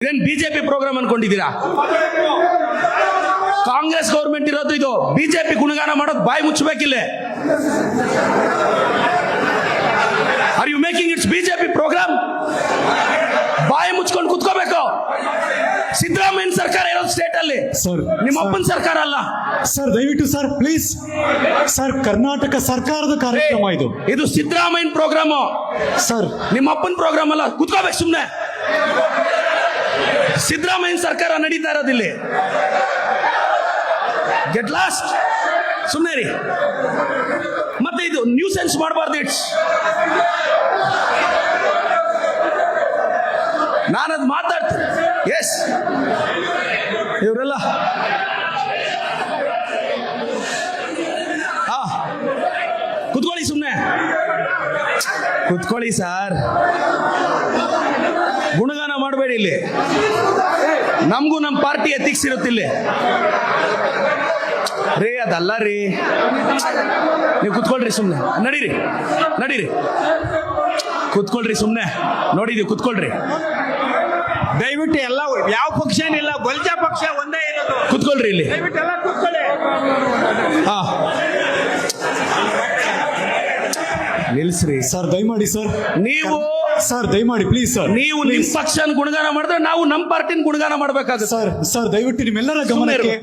ಇದೇನ್ BJP program ಅನ್ಕೊಂಡಿದ್ದೀರಾ? Congress government ಇರೋದು ಇದು. ಬಿಜೆಪಿ ಗುಣಗಾನ ಮಾಡೋದು ಬಾಯಿ ಮುಚ್ಚಬೇಕಿಲ್ಲ. Are you making its BJP program? ಬಾಯಿ ಮುಚ್ಕೊಂಡು ಕುತ್ಕೋಬೇಕು. ಸಿದ್ದರಾಮಯ್ಯ ಸರ್ಕಾರ ಇರೋದು ಸ್ಟೇಟ್ ಅಲ್ಲಿ, ನಿಮ್ಮ ಅಪ್ಪನ ಸರ್ಕಾರ ಅಲ್ಲ ಸರ್. ದಯವಿಟ್ಟು ಸರ್ ಪ್ಲೀಸ್ ಸರ್, ಕರ್ನಾಟಕ ಸರ್ಕಾರದ ಕಾರ್ಯಕ್ರಮ ಇದು. ಇದು ಸಿದ್ದರಾಮಯ್ಯ ಪ್ರೋಗ್ರಾಮ್ ಸರ್, ನಿಮ್ಮ ಅಪ್ಪನ ಪ್ರೋಗ್ರಾಮ್ ಅಲ್ಲ. ಕುತ್ಕೋಬೇಕು ಸುಮ್ನೆ. ಸಿದ್ದರಾಮಯ್ಯ ಸರ್ಕಾರ ನಡೀತಾ ಇರೋದಿಲ್ಲಿ. Get lost. ಸುಮ್ನೆ ರೀ. ಮತ್ತೆ ಇದು ನ್ಯೂ ಸೆನ್ಸ್ ಮಾಡಬಾರ್ದು. ಇಟ್ಸ್ ನಾನದು ಮಾತಾಡ್ತೀನಿ. ಎಸ್, ಇವರೆಲ್ಲ ಕುತ್ಕೊಳ್ಳಿ, ಸುಮ್ಮನೆ ಕುತ್ಕೊಳ್ಳಿ ಸರ್. ಗುಣಗಾನ ಮಾಡಬೇಡಿ ಇಲ್ಲಿ. ನಮಗೂ ನಮ್ಮ ಪಾರ್ಟಿ ಎಥಿಕ್ಸ್ ಇರುತ್ತಿಲ್ಲ ರೀ. ಅದಲ್ಲ ರೀ. ನೀವು ಕುತ್ಕೊಳ್ರಿ ಸುಮ್ಮನೆ. ನಡೀರಿ ನಡೀರಿ, ಕುತ್ಕೊಳ್ರಿ ಸುಮ್ಮನೆ. ನೋಡಿದೀವಿ, ಕುತ್ಕೊಳ್ರಿ ದಯವಿಟ್ಟು. ಎಲ್ಲ ಯಾವ ಪಕ್ಷ ಏನಿಲ್ಲ, ಬಲ್ಜ ಪಕ್ಷ ಒಂದೇ ಇರೋದು. ಕುತ್ಕೊಳ್ರಿ ಇಲ್ಲಿ. ದಯವಿಟ್ಟು ಎಲ್ಲ ಕೂತ್ಕೊಳ್ಳಿ. ನಿಲ್ಸ್ರಿ ಸರ್ ದಯಮಾಡಿ ಸರ್. ನೀವು ಸರ್ ದಯಮಾಡಿ ಪ್ಲೀಸ್ ಸರ್. ನೀವು ನಿಮ್ ಪಕ್ಷನ ಗುಣಗಾನ ಮಾಡಿದ್ರೆ ನಾವು ನಮ್ಮ ಪಾರ್ಟಿನ ಗುಣಗಾನ ಮಾಡ್ಬೇಕಾಗುತ್ತೆ. ಸರ್ ದಯವಿಟ್ಟು ನಿಮ್ಮೆಲ್ಲರ ಗಮನಕ್ಕೆ